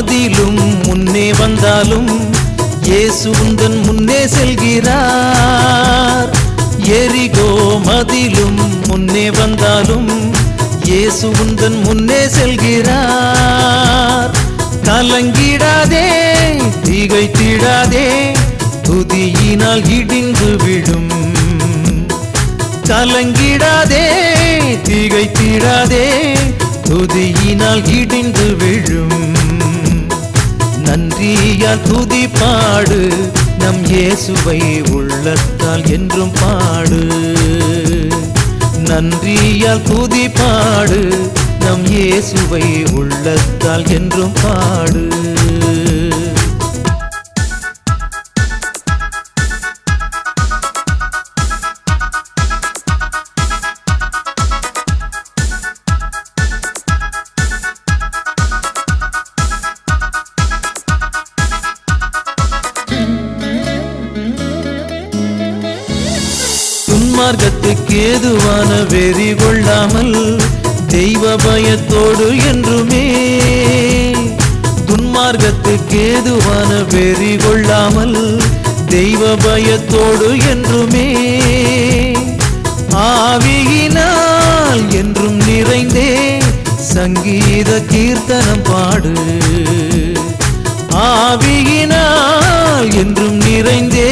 மதிலும் முன்னே வந்தாலும் இயேசு உந்தன் முன்னே செல்கிறார். எரிகோ மதிலும் முன்னே வந்தாலும் இயேசு உந்தன் முன்னே செல்கிறார். கலங்கிடாதே, திகைத்திடாதே, துதியினால் இடிந்து விடும். கலங்கிடாதே, திகைத்திடாதே, துதியினால் இடிந்து விழும். நன்றியால் துதி பாடு, நம் இயேசுவை உள்ளத்தால் என்றும் பாடு. நன்றியால் துதி பாடு, நம் இயேசுவை உள்ளத்தால் என்றும் பாடு. துன்மார்க்கத்துக்கு ஏதுவான வெறி கொள்ளாமல் தெய்வ பயத்தோடு என்றுமே. துன்மார்க்கத்துக்கு ஏதுவான வெறி கொள்ளாமல் தெய்வ பயத்தோடு என்றுமே. ஆவியினால் என்றும் நிறைந்தே சங்கீத கீர்த்தனம் பாடு. ஆவியினால் என்றும் நிறைந்தே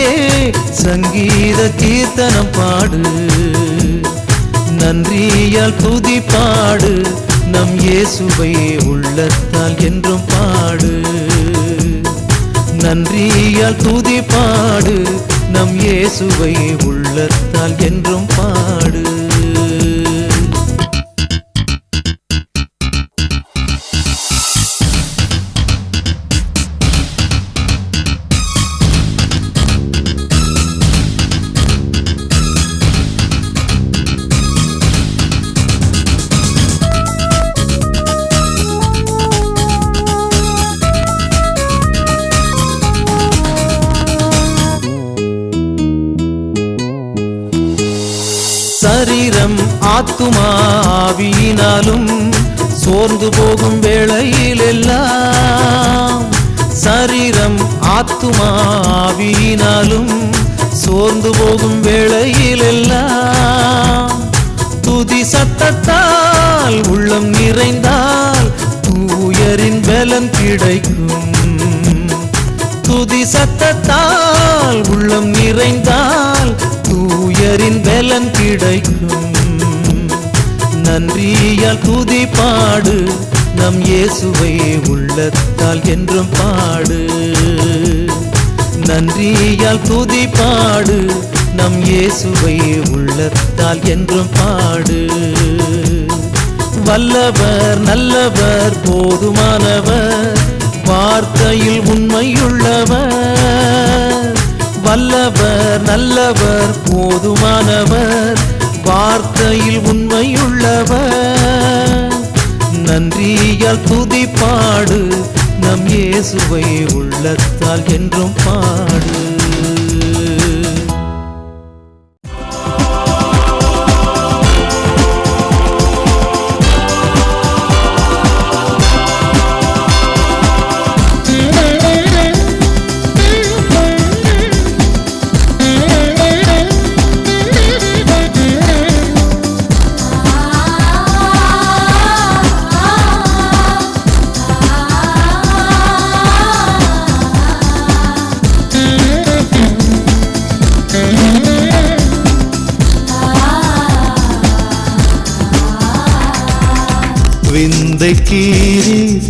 சங்கீத கீர்த்தனம் பாடு. நன்றியால் துதி பாடு, நம் இயேசுவை உள்ளத்தால் என்றும் பாடு. நன்றியால் துதி பாடு, நம் இயேசுவை உள்ளத்தால் என்றும் பாடு. சரீரம் ஆத்துமா ஆவியினாலும் சோர்ந்து போகும் வேளையில் எல்லாம். சரீரம் ஆத்துமா ஆவியினாலும் சோர்ந்து போகும் வேளையில் எல்லாம். துதி சத்தத்தால் உள்ளம் நிறைந்தால் தூயரின் பலன் கிடைக்கும். துதி சத்தத்தால் உள்ளம் நிறைந்தால் தூயரின் பலன் கிடைக்கும். நன்றியால் துதி பாடு, நம் இயேசுவை உள்ளத்தால் என்றும் பாடு. நன்றியால் துதி பாடு, நம் இயேசுவை உள்ளத்தால் என்றும் பாடு. வல்லவர் நல்லவர் போதுமானவர், வார்த்தையில் உண்மையுள்ளவர். வல்லவர் நல்லவர் போதுமானவர், வார்த்தையில் உண்மையுள்ளவர். நன்றியால் துதி பாடு, நம் இயேசுவை உள்ளத்தால் என்றும் பாடு.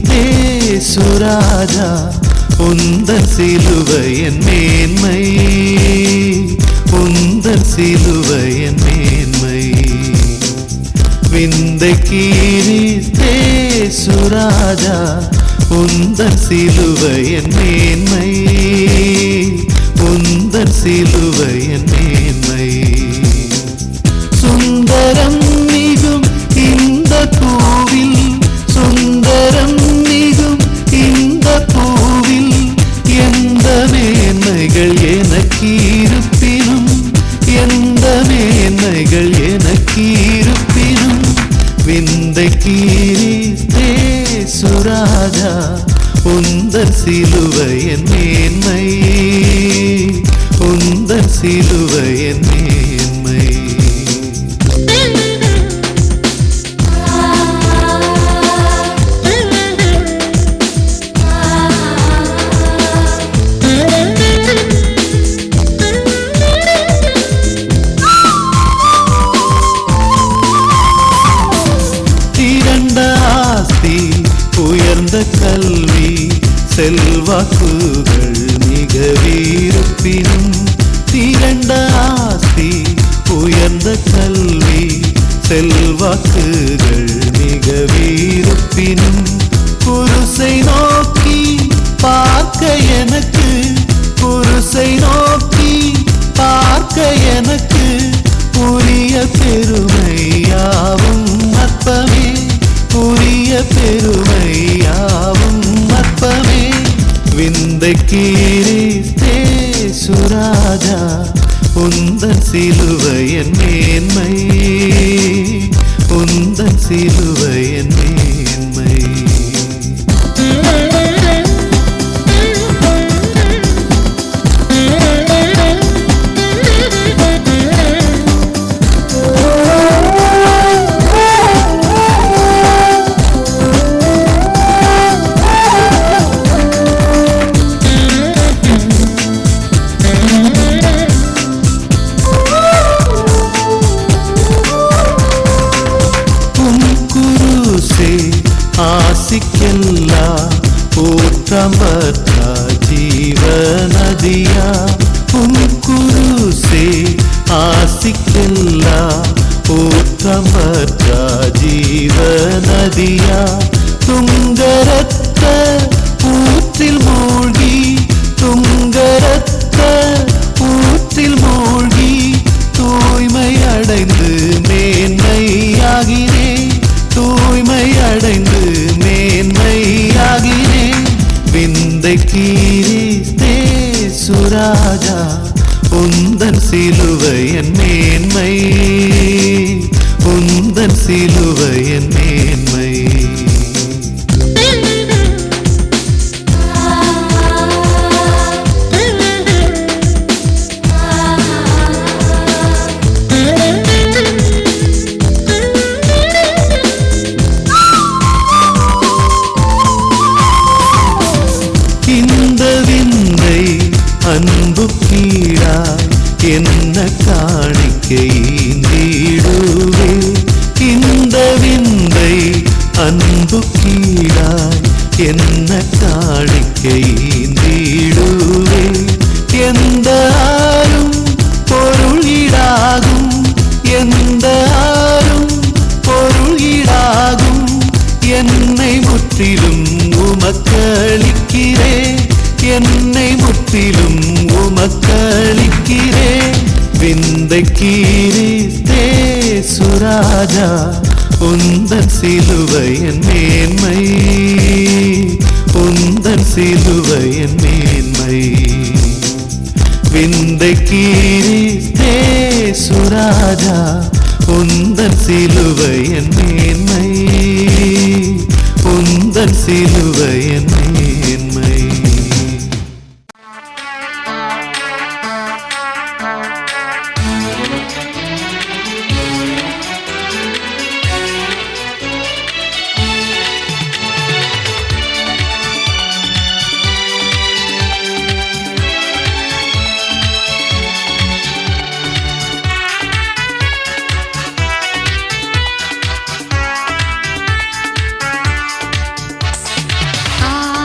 இயேசுராஜா உந்தன் சிலுவையின் மேன்மை, உந்தன் சிலுவையின் மேன்மை. இயேசுராஜா உந்தன் சிலுவையின் மேன்மை, உந்தன் சிலுவையின் மேன்மை. சுந்தரம் மிகும் இந்த பூவில், சுந்தரம் மிகும் இந்த பூவில், எந்த மேன்மைகள் எனக்கு இருப்பினும், எந்த மேன்மைகள் எனக்கு இருப்பினும், விந்தை கீரித்தே சுராஜா உன் சிலுவையின் மேன்மை, உந்தன் சிலுவையின் மேன்மை. உயர்ந்த கல்வி செல்வாக்குகள் மிகவிருப்பினும், திரண்ட ஆஸ்தி உயர்ந்த கல்வி செல்வாக்குகள் மிகவிருப்பினும், குருசை நோக்கி பார்க்க எனக்கு, குருசை நோக்கி பார்க்க எனக்கு உரிய பெருமையாவும் அற்பமே, உரிய பெருமையாவும் அற்பமே. விந்தை கிறிஸ்தே சுராஜா, உந்தன் சிலுவையின் மேன்மை, உந்தன் சிலுவையின் மேன்மை. ஆசிக்கெல்லா ஊற்றமற்ற ஜீவநதியா, குருசே ஆசிக்கெல்லா ஊற்றமற்ற ஜீவநதியா, துங்கரத்த ஊற்றில் மூழ்கி, துங்கரத்த ஊற்றில் மூழ்கி தூய்மை அடைந்து மேன்மையாகிறேன், தூய்மை அடைந்து மேன்மையாகிறேன். விந்தை கிறிஸ்தே சுராஜா, உந்தன் சிலுவையின் மேன்மை, உந்தன் சிலுவையின் மேன்மை. அன்பு கீழாய் என்ன காணிக்கையிடுவே, இந்த விந்தை அன்பு கீழாய் என்ன காணிக்கையிடுவே. எந்த ஆரும் பொருளிடாகும், எந்த ஆரும் பொருளிடாகும், என்னை முற்றிலும் உமக்களிக்கிறேன், என்னை முற்றிலும் உமக்களிக்கிறேன். விந்தை கிறிஸ்தே சுராஜா, உந்தன் சிலுவையின் மேன்மை, உந்தன் சிலுவையின் மேன்மை. விந்தை கிறிஸ்தே சுராஜா, உந்தன் சிலுவையின் மேன்மை, உந்தன் சிலுவையின் மேன்மை. Ah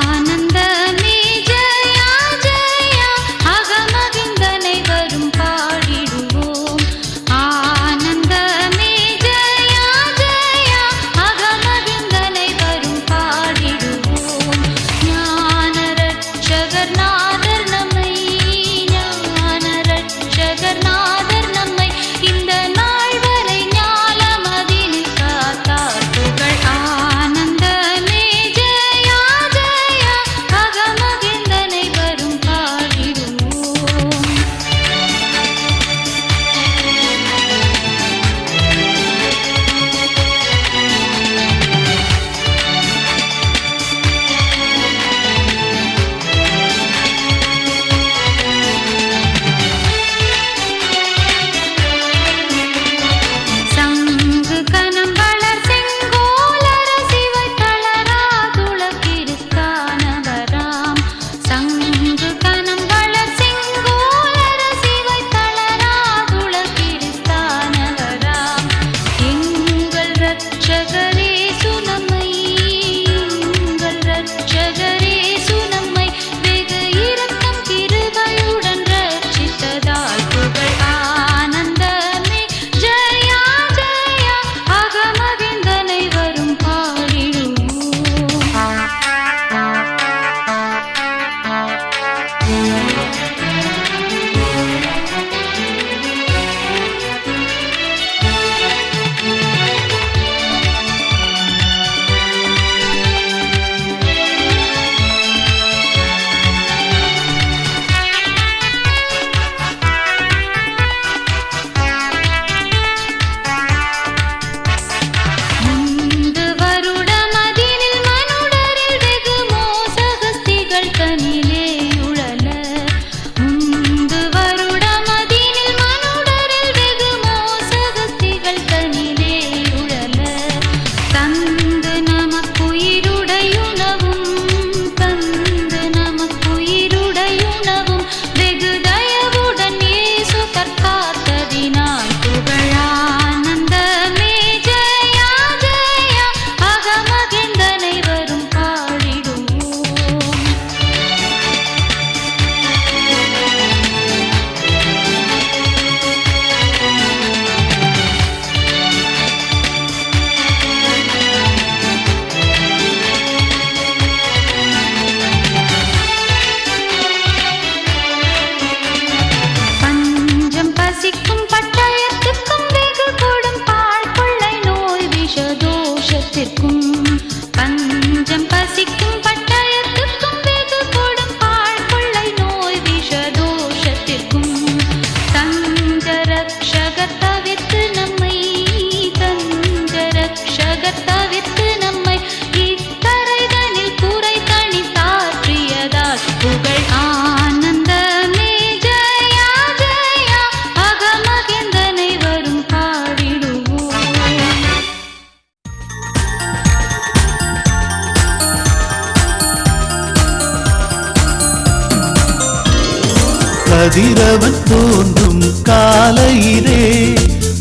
கதிரவன் தோன்றும் காலையிலே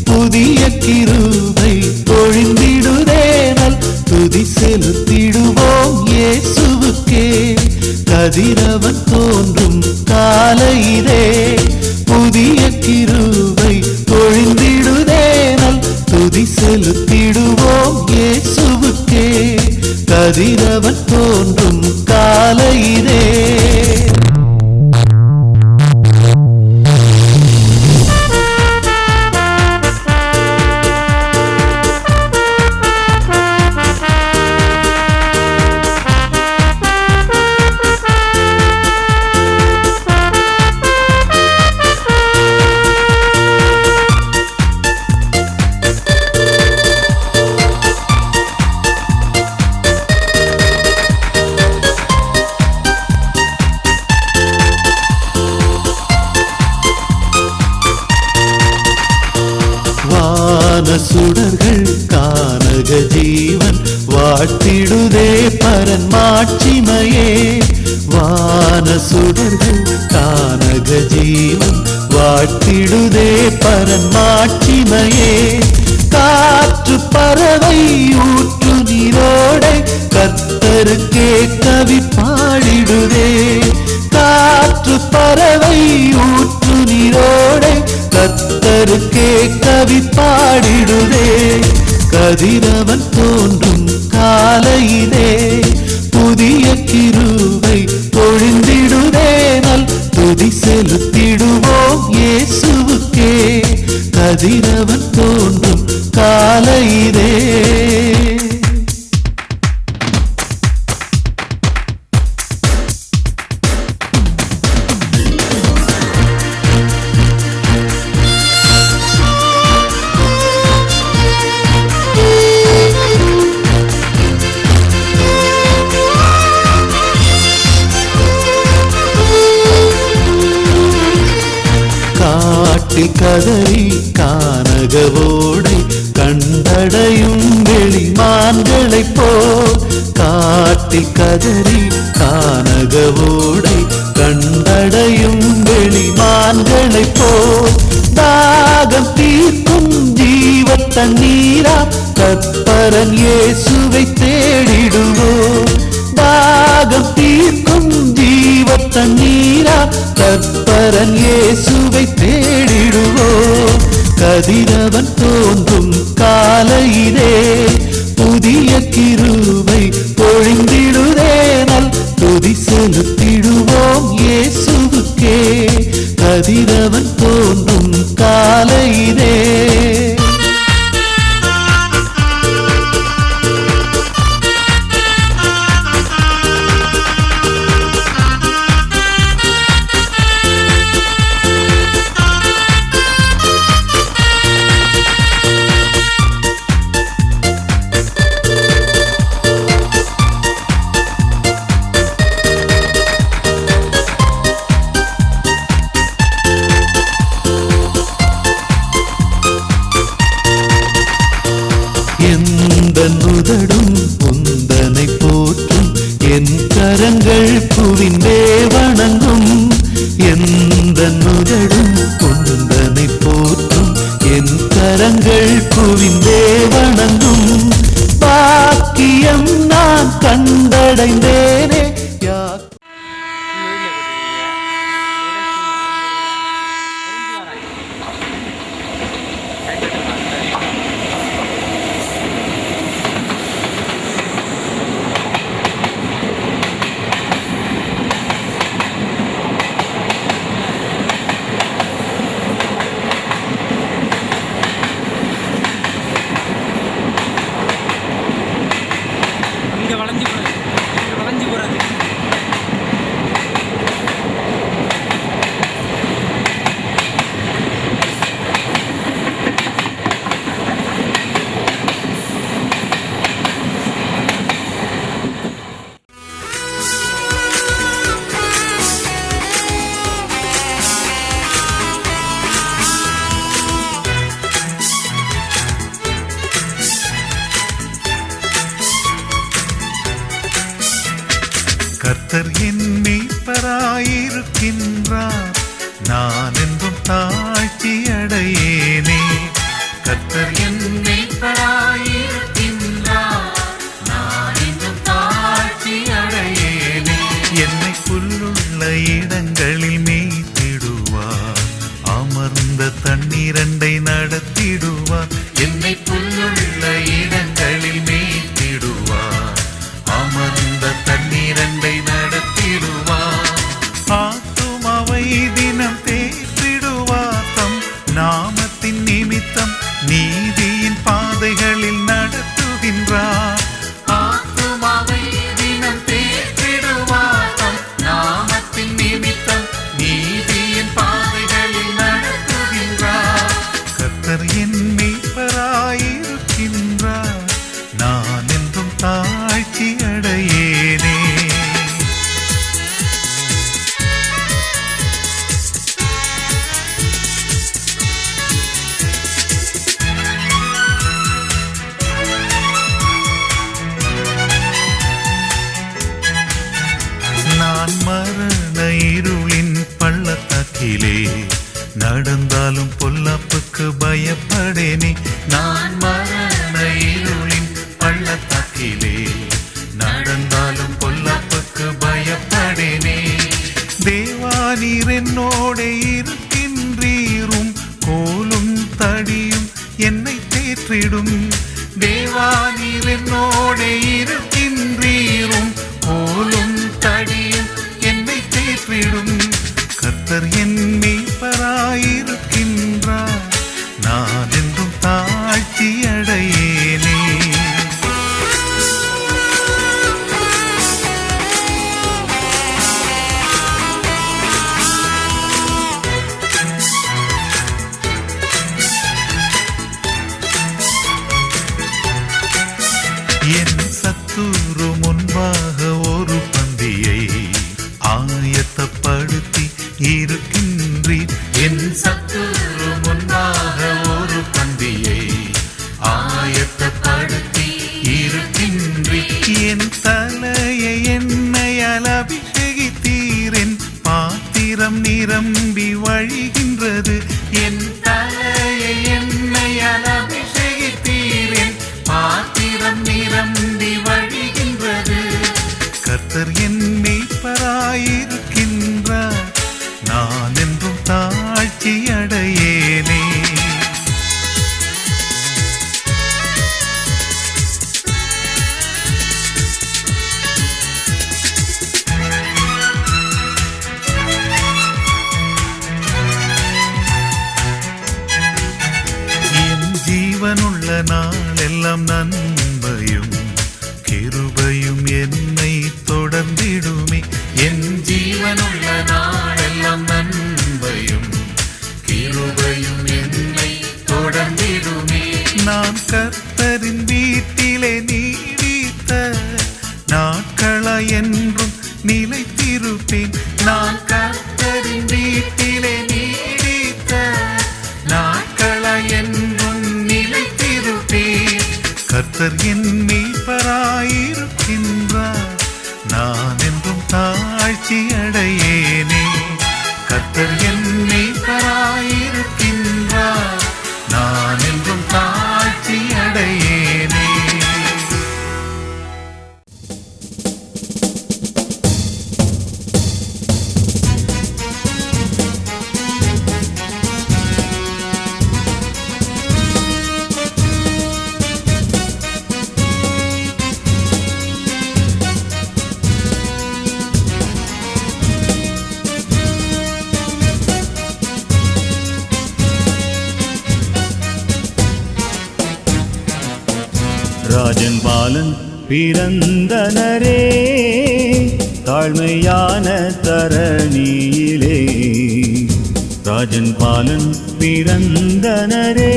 புதிய கிருபை பொழிந்திடுதேனல் துதி செலுத்திடுவோம் இயேசுவுக்கே. கதிரவன் தோன்றும் காலையிலே புதிய கிருபை பொழிந்திடுதேனல் துதி செலுத்திடுவோம் இயேசுவுக்கே. கதிரவன் தோன்றும் காலையிலே சுடர்கள் கானக ஜீவன் வாழ்த்திடுதே பரன் மாட்சிமையே. வான சுடர்கள் கானக ஜீவன் வாழ்த்திடுதே பரன் மாட்சிமையே. காற்று பறவை ஊற்று நீரோடை கர்த்தருக்கே கவி பாடிடுதே. காற்று பறவை ஊற்று நீரோடை கர்த்தருக்கே கவி பாடிடுதே. கதிரவன் தோன்றும் காலையிலே புதிய கிருபை பொழிந்திடுதேனல் துதி செலுத்திடுவோம் இயேசுவுக்கே. கதிரவன் தோன்றும் காலையிலே கதறி கானகவோடை கண்டடையும் வெளிமான்களைப் போல். காட்டில் கதறி கானகவோடை கண்டடையும் வெளிமான்களைப் போல். தாகம் தீர்க்கும் ஜீவ தண்ணீரா கற்பரன் இயேசுவை தேடிடுவோம். தாகம் தீர்க்கும் ஜீவ தண்ணீரா கற்பரன் இயேசுவை தேடிடுவோம். கதிரவன் தோன்றும் காலையிலே புதிய கிருபை பொழிந்திடுதேனல் துதி செலுத்திடுவோம் இயேசுவுக்கே. கதிரவன் தோன்றும் காலையிலே நுதடும் உந்தனை போற்றும் என் கரங்கள் குவிந்தே வணங்கும். எந்த நுதடும் உந்தனை போற்றும் என் கரங்கள் குவிந்தே வணங்கும். பாக்கியம் நான் கண்டடைந்தேனே கர்த்தர் என் மீட்பராயிருக்கின்றார். நான் என்றும் தாழ்ச்சி அடையேனே. கர்த்தர் என் மேய்ப்பராயிருக்கின்றார், நான் என்றும் தாழ்ச்சி அடையேனே. என்னை புல்லுள்ள இடங்களில் மேய்த்திடுவார், அமர்ந்த தண்ணீரண்டை நடத்திடுவார். என்னை புல்லுள்ள இடங்களில் மேய்த்திடுவார், அமர்ந்த தண்ணீரண்டை நடத்திடுவார். ஆத்துமாவை தினம் தேற்றிடுவார், தம் நாமத்தின் நிமித்தம் நீதியின் பாதைகளில் நடத்துகின்றார். ஆத்துமாவை தினம் தேற்றிடுவார், தம் நாமத்தின் நிமித்தம் நீதியின் பாதைகளில் நடத்துகின்றார். கர்த்தர் என் மேய்ப்பராயிருக்கின்றார், நான் என்றும் தாழ்ச்சி அடையேனே. நான் மரண இருளின் பள்ளத்தாக்கிலே நடந்தாலும் பொல்லாப்புக்கு பயப்படேனே. நான் மரண இருளின் பள்ளத்தாக்கிலே நடந்தாலும் பொல்லாப்புக்கு பயப்படேனே. தேவானீர் என்னோடு இருக்கின்றீரும், கோலும் தடியும் என்னை தேற்றிடும். தேவானீர் என்னோடு இருக்கின்றீரும், கோலும் தடியும் என்னை தேற்றிடும். கர்த்தர் என் மேய்ப்பராயிருக்கின்றார், நான் என்றும் தாழ்ச்சி அடையேனே. என் சத்துரு முன்பாக ஒரு பந்தியை ஆயத்தப்படுத்தி இருக்கின்றீர். என் சத்துரு முன்பாக ஒரு பந்தியை ஆயத்தப்படுத்தி இருக்கின்றீர். என் தலையை எண்ணெயால் அபிஷேகித்தீர், என் பாத்திரம் நிரம்பி வழிகின்றது. என் தலையை எண்ணெயால் அபிஷேகித்தீர், என் பாத்திரம் நிரம்பி வழிகின்றது. கர்த்தர் என் மேய்ப்பராயிருக்கின்றார், நான் என்றும் தாழ்ச்சி அடையேனே. என் ஜீவனுள்ள நாளெல்லாம் நன்மையும் கிருபையும் என்னை தொடர்ந்திடுமே. என் ஜீவனுள்ள நாளெல்லாம் நன்மையும் கிருபையும் என்னை தொடர்ந்திடுமே. நான் கர்த்தரின் வீட்டிலே நீடித்த நாட்களாய் என்றும் நிலைத்திருப்பேன். நான் கர்த்தரின் வீட்டிலே நீடித்த நாட்களாய் என்றும் நிலைத்திருப்பேன். கர்த்தர் என் மேய்ப்பராயிருக்கின்றார், நான் என்றும் தாழ்ச்சி அடையேனே. கர்த்தர் என் மேய்ப்பராயிருக்கின்றார், நான் என்றும் தாழ்ச்சி அடையேனே. ராஜன் பாலன் பிறந்தனரே, தாழ்மையான தரணியிலே. ராஜன் பாலன் பிறந்தனரே,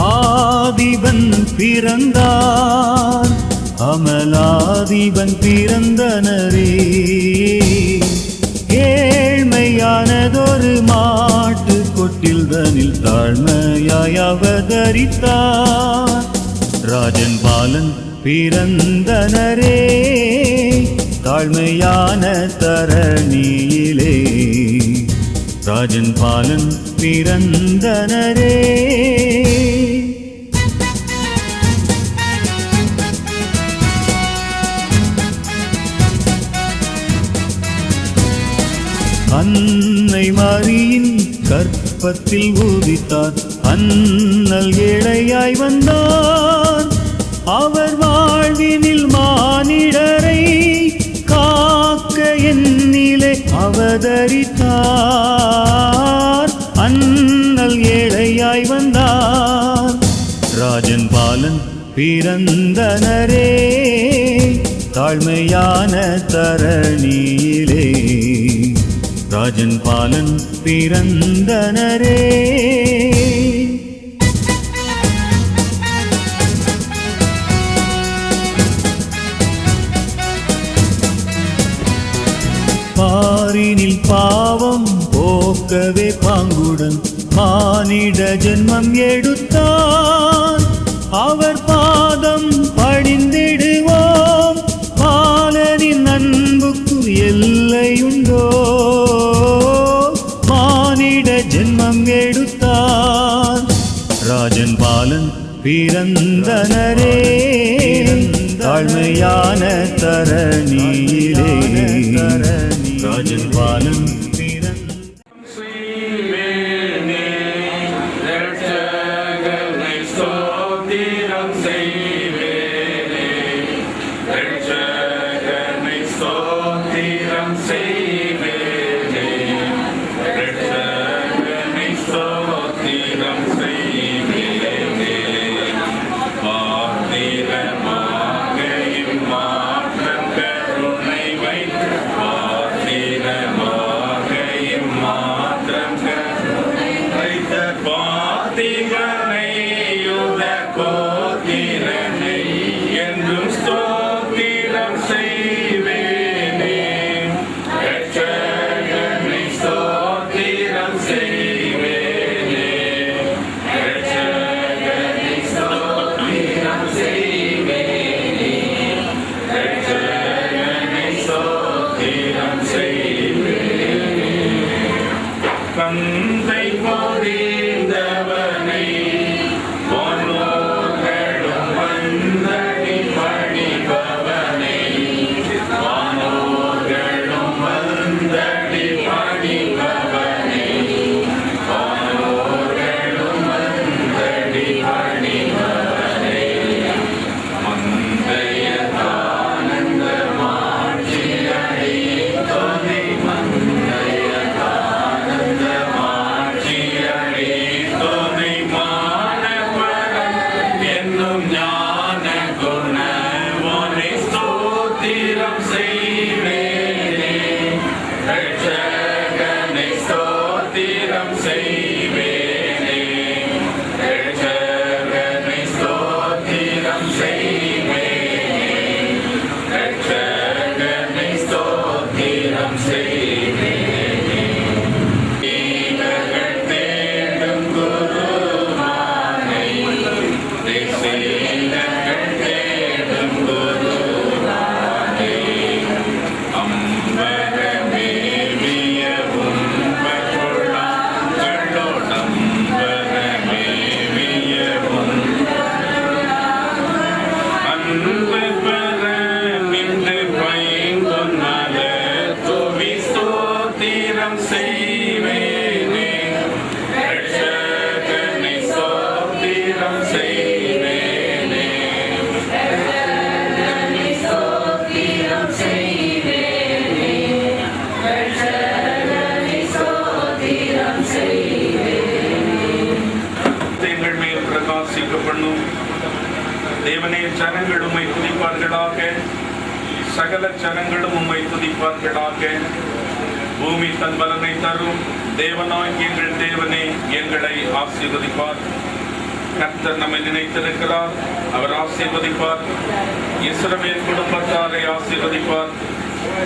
ஆதிபன் பிறந்தார், அமலாதிபன் பிறந்தனரே. ஏழ்மையானதொரு மாட்டு கொட்டாய் தொட்டில்தனில் தாழ்மையாய் அவதரித்தார். ராஜன் பாலன் பிறந்தனரே தாழ்மையான தரணியிலே. ராஜன் பாலன் பிறந்தனரே. அன்னை மரியின் கற்பத்தில் உதித்தார். அண்ணல் ஏழையாய் வந்தார். அவர் வாழ்வினில் மானிடரை காக்க என்னிலே அவதரித்தார். அண்ணல் ஏழையாய் வந்தார். ராஜன் பாலன் பிறந்தனரே தாழ்மையான தரணியிலே. ராஜன் பாலன் பிறந்தனரே. பாரினில் பாவம் போக்கவே பாங்குடன் மானிட ஜென்மம் எடுத்தார். அவர் பாதம் பணிந்திடுவோம். பாலனின் அன்புக்கு எல்லையுண்டோ. மானிட ஜென்மம் எடுத்தார். ராஜன் பாலன் பிறந்தனரே தாழ்மையான தரணியிலே. ராஜன் பாலன் கந்தை பொறிந்தவனை வானோர்களும் வந்தடி பணிபவனை. வானோர்களும் வந்தடி பணிபவனை. வானோர்களும் வந்தடி பணிபவனை. மந்தைய தானந்த மாட்சியடை தொலை. மந்தைய தேவனே, ஜனங்கள் உம்மை துதிப்பார்களாக. சகல ஜனங்களும் உம்மை துதிப்பார்களாக. பூமி தன் பலனை தரும். தேவனாய் எங்கள் தேவனே எங்களை ஆசீர்வதிப்பார். கர்த்தர் நம்மை நினைத்திருக்கிறார். அவர் ஆசீர்வதிப்பார். இஸ்ரவேல் குடும்பத்தாரை ஆசீர்வதிப்பார்.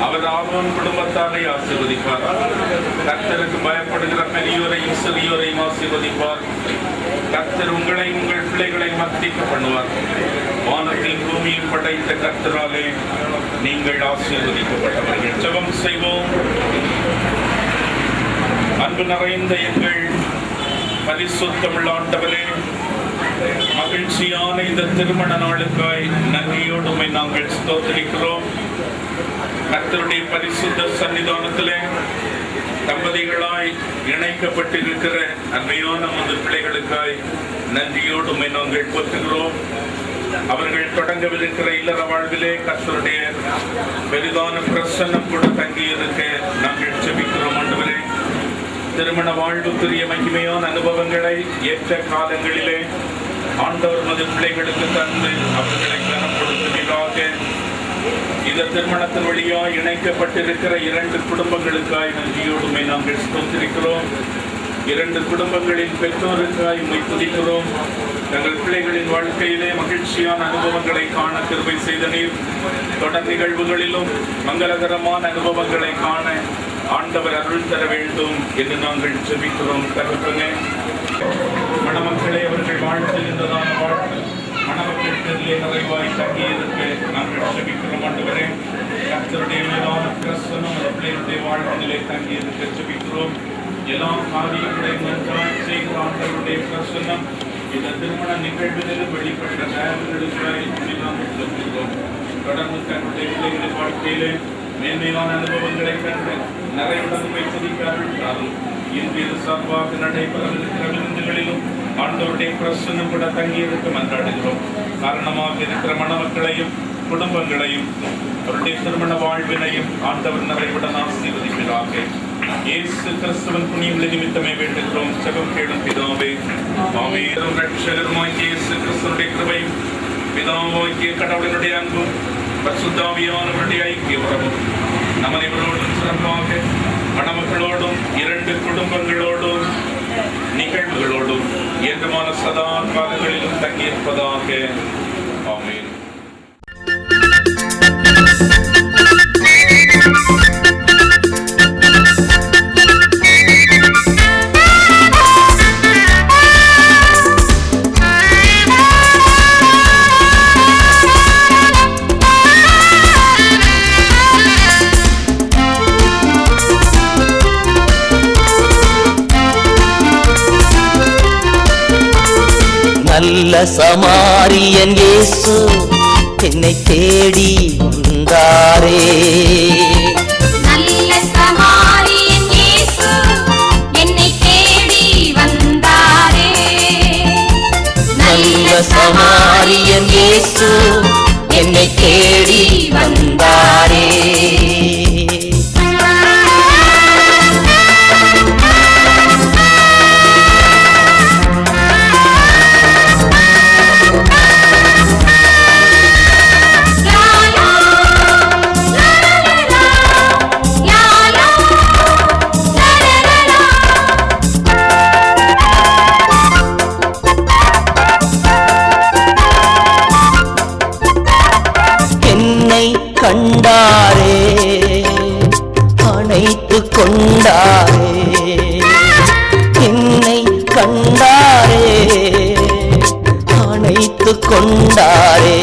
அவர் ஆரோன் குடும்பத்தாரை ஆசீர்வதிப்பார். கர்த்தருக்கு பயப்படுகிற பெரியோரையும் சிறியோரையும் ஆசீர்வதிப்பார். கர்த்தர் உங்களை உங்கள் பிள்ளைகளை மத்திக்க பண்ணுவார். வானத்தையும் பூமியும் படைத்த கர்த்தராலே நீங்கள் ஆசீர்வதிக்கப்பட்டவர்கள். ஜெபம் செய்வோம். அன்பு நிறைந்த எங்கள் பரிசுத்தமுள்ள ஆண்டவரே, மகிழ்ச்சியான இந்த திருமண நாளுக்காய் நன்றியோடு உம்மை நாங்கள் ஸ்தோத்திரிக்கிறோம். கர்த்தருடைய பரிசுத்த சன்னிதானத்திலே தம்பதிகளாய் இணைக்கப்பட்டிருக்கிற அருமையான நமது பிள்ளைகளுக்காய் நன்றியோடு உம்மை நாங்கள் போற்றுகிறோம். அவர்கள் தொடங்கவிருக்கிற இல்லற வாழ்விலே கர்த்தருடைய பெரிதான பிரசன்னம் கூட தங்கியிருக்க நாங்கள் ஜெபிக்கிறோம். ஆண்டவரே, திருமண வாழ்வுக்குரிய மகிமையான அனுபவங்களை ஏற்ற காலங்களிலே ஆண்டவர் மது பிள்ளைகளுக்கு தந்து அவர்களை கனப்படுத்துவதாக இந்த திருமணத்தின் வழியாய் இணைக்கப்பட்டிருக்கிற 2 குடும்பங்களுக்காய் நன்றியோடுமை நாங்கள் ஸ்தோத்திரிக்கிறோம். 2 குடும்பங்களின் பெற்றோருக்காய் உம்மை துதிக்கிறோம். தங்கள் பிள்ளைகளின் வாழ்க்கையிலே மகிழ்ச்சியான அனுபவங்களை காண கிருபை செய்த நீர் தொடர் நிகழ்வுகளிலும் மங்களகரமான அனுபவங்களை காண ஆண்டவர் அருள் தர வேண்டும் என்று நாங்கள் ஜெபிக்கிறோம். தகப்பனே, மணமக்களே அவர்கள் வாழ்த்துகின்றதான வாழ்த்து மணமக்களிலே நிறைவாய் தங்கியிருக்க நாங்கள் ஜெபிக்கிறோம். ஆண்டவரே, கர்த்தருடைய மேலான பிரசன்னம் அந்த பிள்ளைகளுடைய வாழ்விலே தங்கியிருக்க ஜெபிக்கிறோம். எல்லா காரியங்களையும் நன்றாய் செய்கிற ஆண்டவருடைய பிரசன்னம் இந்த திருமண நிகழ்விலும் வெளிப்பட்ட தயாரிகளுக்காய் நாங்கள் ஜெபிக்கிறோம். தொடர்ந்து தன்னுடைய பிள்ளைகளின் வாழ்க்கையிலே மேன்மையான அனுபவங்களை கண்டு நிறைவுடன் துதிக்காவிட்டாலும் இன்று சார்பாக நடைபெறவிருக்கிற விருந்துகளிலும் ஆண்டவருடைய பிரசன்னம் கூட தங்கியிருக்க மன்றாடுகிறோம். காரணமாக இருக்கிற மணமக்களையும் குடும்பங்களையும் அவருடைய திருமண வாழ்வினையும் ஆண்டவர் நிறைவுடன் ஆசீர்வதிப்பதாக இயேசு கிறிஸ்துவின் புண்ணியங்களின் நிமித்தமே வேண்டுகிறோம். ஜெபம் கேளும் பிதாவே. ஆமென். ரட்சகருமாகிய இயேசு கிறிஸ்துவினுடைய கிருபையும் பிதாவாகிய கடவுளினுடைய அன்பும் பரிசுத்தாவியானவருடைய ஐக்கிய உறவும் நம் அனைவரோடும் சிறப்பாக மணமக்களோடும் 2 குடும்பங்களோடும் நிகழ்வுகளோடும் ஏற்றமான சதா காலங்களிலும் தங்கியிருப்பதாக. ஆமென். நல்ல சமாரியன் இயேசு என்னை தேடி வந்தாரே. நல்ல சமாரியன் இயேசு என்னை தேடி வந்தாரே. நல்ல சமாரியன் இயேசு என்னை தேடி வந்தாரே. கண்டாரே, அணைத்து கொண்டாரே. என்னை கண்டாரே, அணைத்து கொண்டாரே.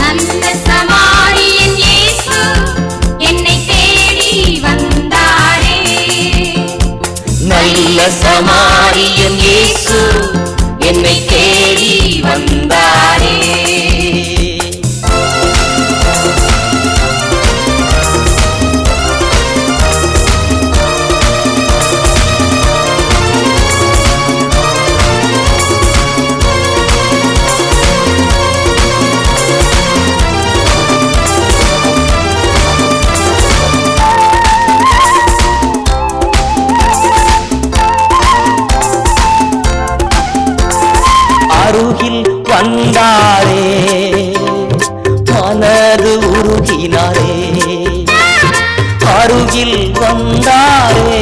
நல்ல சமாரியன் இயேசு என்னை தேடி வந்தாரே. நல்ல சமாரியன் இயேசு என்னை தேடி வந்தாரே. அருகில் வந்தாரே, மனது உருகினாரே. அருகில் வந்தாரே,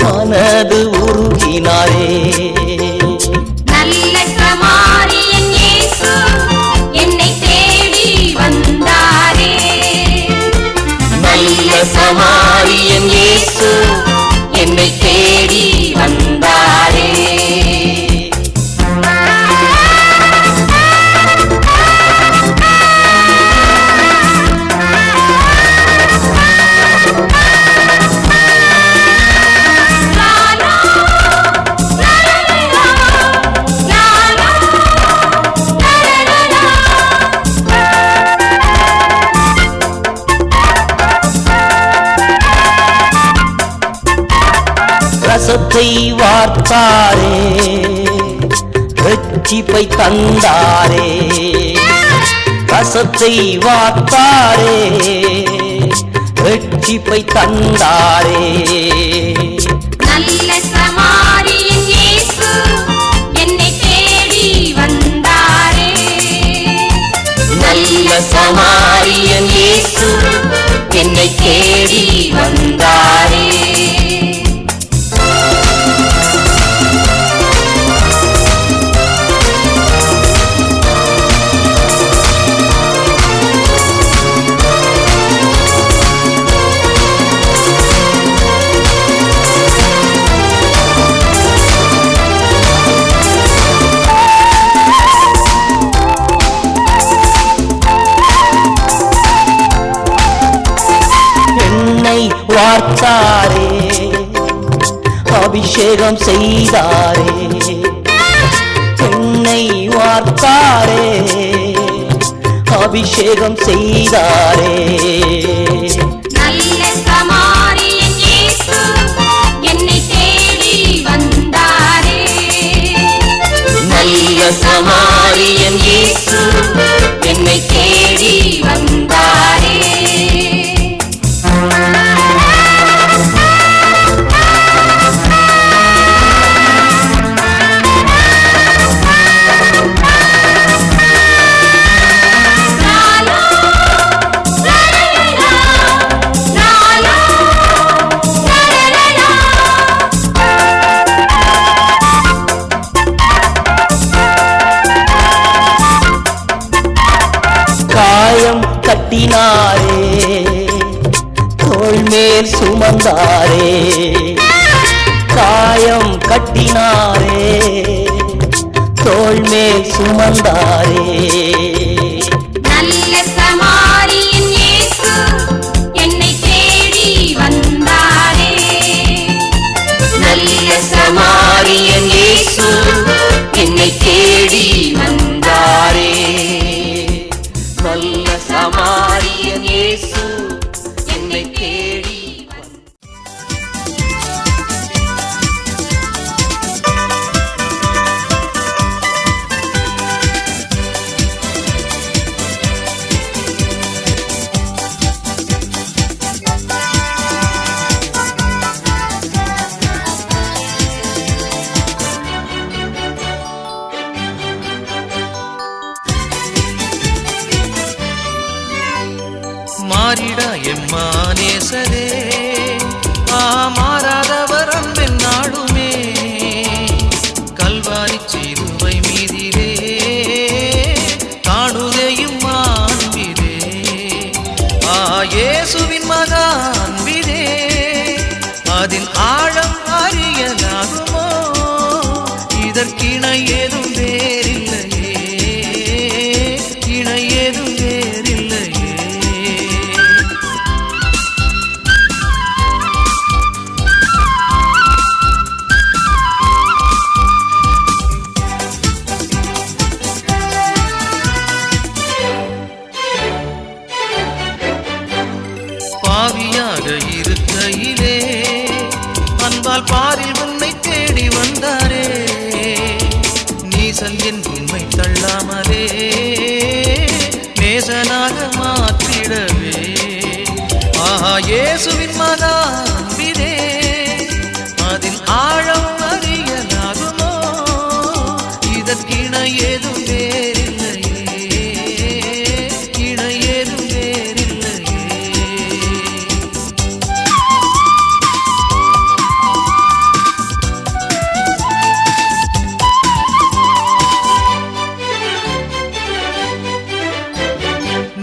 மனது உருகினாரே. நல்ல சமாரியன் இயேசு என்னை தேடி வந்தாரே. ரசத்தை வார்த்தாரே, ரட்சிப்பை தந்தாரே. ரசத்தை வார்த்தாரே, ரட்சிப்பை தந்தாரே. நல்ல சமாரியன் இயேசு என்னை தேடி வந்தாரே. நல்ல சமாரியன் இயேசு என்னை தேடி வந்தாரே. வார்த்தாரே, அபிஷேகம் செய்தாரே. என்னை வார்த்தாரே, அபிஷேகம் செய்தாரே. நல்ல சமாரியன் இயேசு என்னை தேடி வந்தாரே. நல்ல சமாரியன் இயேசு என்னை தேடி வந்தாரே. காயம் கட்டினாரே, தோள் மேல் சுமந்தாரே. காயம் கட்டினாரே, தோள் மேல் சுமந்தாரே. நல்ல சமாரியன் இயேசு என்னை தேடி வந்தாரே. நல்ல சமாரியன் இயேசு என்னை தேடி வந்தாரே. நல்ல சமாரியன் இயேசு என்னை தேடி மாறிடா எம்மானேசரே, மாறாதவர் அன்பின் நாடுமே. கல்வாரி சிலுவை மீதிலே காணுதையும் மாண்பிதே. இயேசுவின் மகா அன்பிதே, அதின் ஆழம் அறியலாகுமோ? இதற்கிணை ஏதும் வேறில்லையே, இணை ஏதும் வேறில்லையே. பாவியாக இருக்கையிலே அன்பால் பாரில் உன்னை தேடி வந்தாரே. நீசல் என் உண்மை தள்ளாமலே நேசனாக மாற்றிடவே. இயேசுவின் மகா அன்பிதே, அதின் ஆழம் அறியலாகுமோ? இதற்கிணை ஏதும் வேறில்லையே, இணை ஏதும் வேறில்லையே.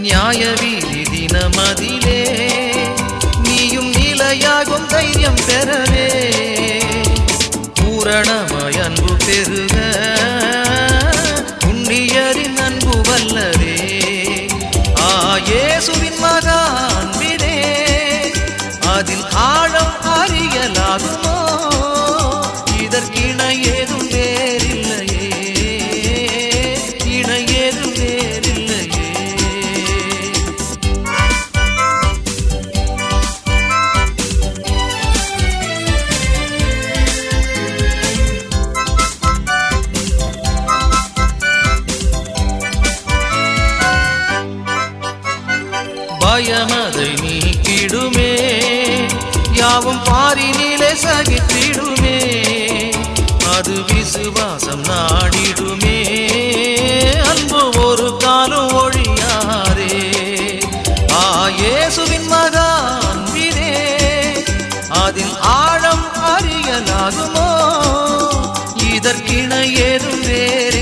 நியாய வீதி தினமதிலே நீயும் நிலையாகும் தைரியம் பெறவே. பூரணமாய் அன்பு பெருக புண்ணியரின் அன்பு வல்லரே. இயேசுவின் மகா அன்பிதே, அதில் ஆழம் அறியலாகுமோ? இதற்கிணை ஏதும் வேறில்லையே, இணை ஏதும் வேறில்லையே. பயமதை நீக்கிடுமே, யாவும் பாரினிலே சகித்திடுமே, அது விசுவாசம் நாடிடுமே, அன்பு ஒரு காலம் ஒழியாதே. இயேசுவின் மகா அன்பினே, அதின் ஆழம் அறியலாகுமோ, இதற்கிணை ஏதும் வேறு